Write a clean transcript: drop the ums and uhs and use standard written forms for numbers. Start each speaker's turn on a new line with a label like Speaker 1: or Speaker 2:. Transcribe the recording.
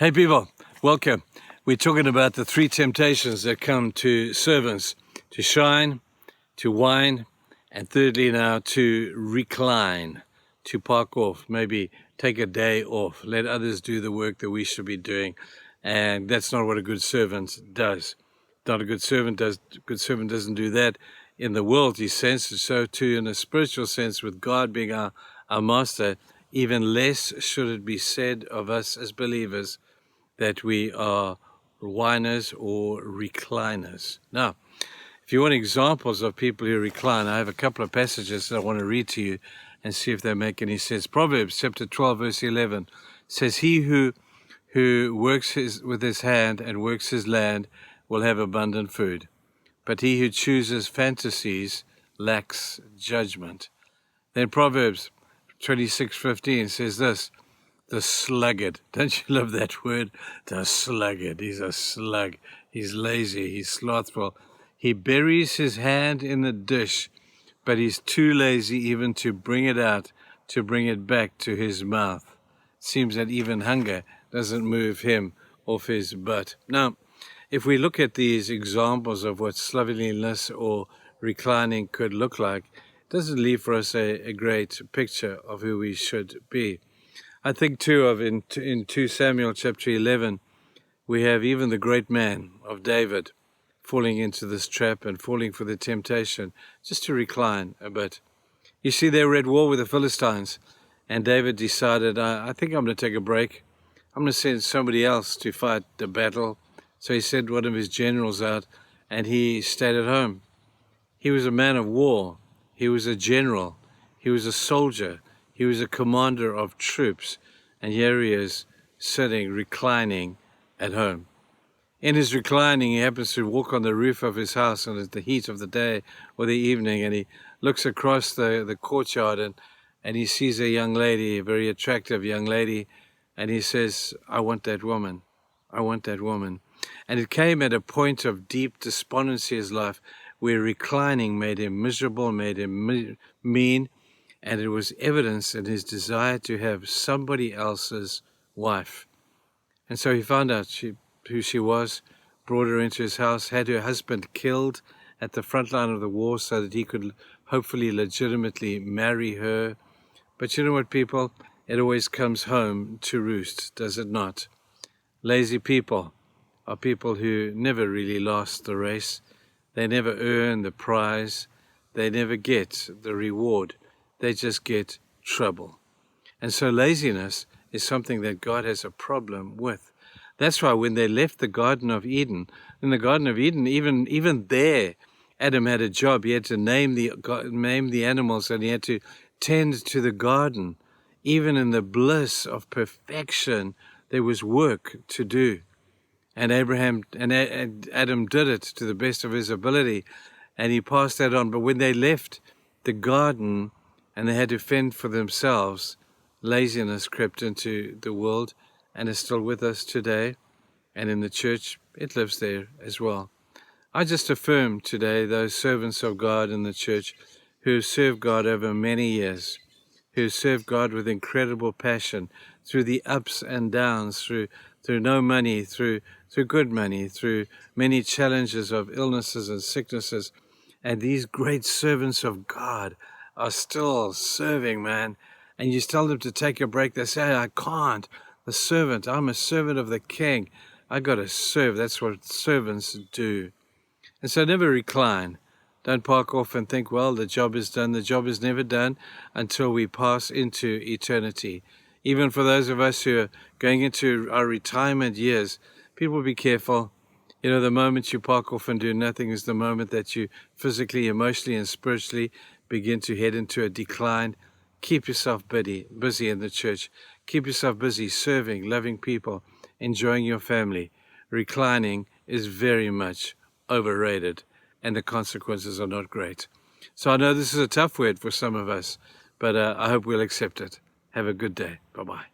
Speaker 1: Hey people, welcome. We're talking about the three temptations that come to servants: to shine, to whine, and thirdly now to recline, to park off, maybe take a day off, let others do the work that we should be doing. And that's not what a good servant does. Not a good servant does. A good servant doesn't do that in the worldly sense. So too in a spiritual sense, with God being our master, even less should it be said of us as believers that we are whiners or recliners. Now, if you want examples of people who recline, I have a couple of passages that I want to read to you and see if they make any sense. Proverbs chapter 12, verse 11 says, "He who works with his hand and works his land will have abundant food, but he who chooses fantasies lacks judgment." Then Proverbs 26:15 says this: "The sluggard," don't you love that word? The sluggard. He's a slug. He's lazy. He's slothful. He buries his hand in the dish, but he's too lazy even to bring it out, to bring it back to his mouth. Seems that even hunger doesn't move him off his butt. Now, if we look at these examples of what slovenliness or reclining could look like, it doesn't leave for us a great picture of who we should be. I think too of in 2 Samuel chapter 11, we have even the great man of David falling into this trap and falling for the temptation just to recline a bit. You see, they were at war with the Philistines, and David decided, I think I'm going to take a break. I'm going to send somebody else to fight the battle. So he sent one of his generals out, and he stayed at home. He was a man of war. He was a general. He was a soldier. He was a commander of troops. And here he is sitting, reclining at home. In his reclining, he happens to walk on the roof of his house, and it's the heat of the day or the evening, and he looks across the courtyard, and he sees a young lady, a very attractive young lady, and he says, "I want that woman. I want that woman." And it came at a point of deep despondency in his life, where reclining made him miserable, made him mean, and it was evidence in his desire to have somebody else's wife. And so he found out who she was, brought her into his house, had her husband killed at the front line of the war so that he could hopefully legitimately marry her. But you know what, people? It always comes home to roost, does it not? Lazy people are people who never really last the race. They never earn the prize. They never get the reward. They just get trouble. And so laziness is something that God has a problem with. That's why when they left the Garden of Eden, in the Garden of Eden, even there, Adam had a job. He had to name the animals, and he had to tend to the garden. Even in the bliss of perfection, there was work to do. And Abraham and Adam did it to the best of his ability, and he passed that on. But when they left the garden and they had to fend for themselves, laziness crept into the world and is still with us today. And in the church, it lives there as well. I just affirm today those servants of God in the church who have served God over many years, who served God with incredible passion through the ups and downs, through no money, through good money, through many challenges of illnesses and sicknesses. And these great servants of God are still serving, man. And you tell them to take a break. They say, "I can't. I'm a servant of the King. I got to serve." That's what servants do. And so never recline. Don't park off and think, well, the job is done. The job is never done until we pass into eternity. Even for those of us who are going into our retirement years, people be careful. You know, the moment you park off and do nothing is the moment that you physically, emotionally, and spiritually begin to head into a decline. Keep yourself busy in the church. Keep yourself busy serving, loving people, enjoying your family. Reclining is very much overrated, and the consequences are not great. So I know this is a tough word for some of us, but I hope we'll accept it. Have a good day. Bye-bye.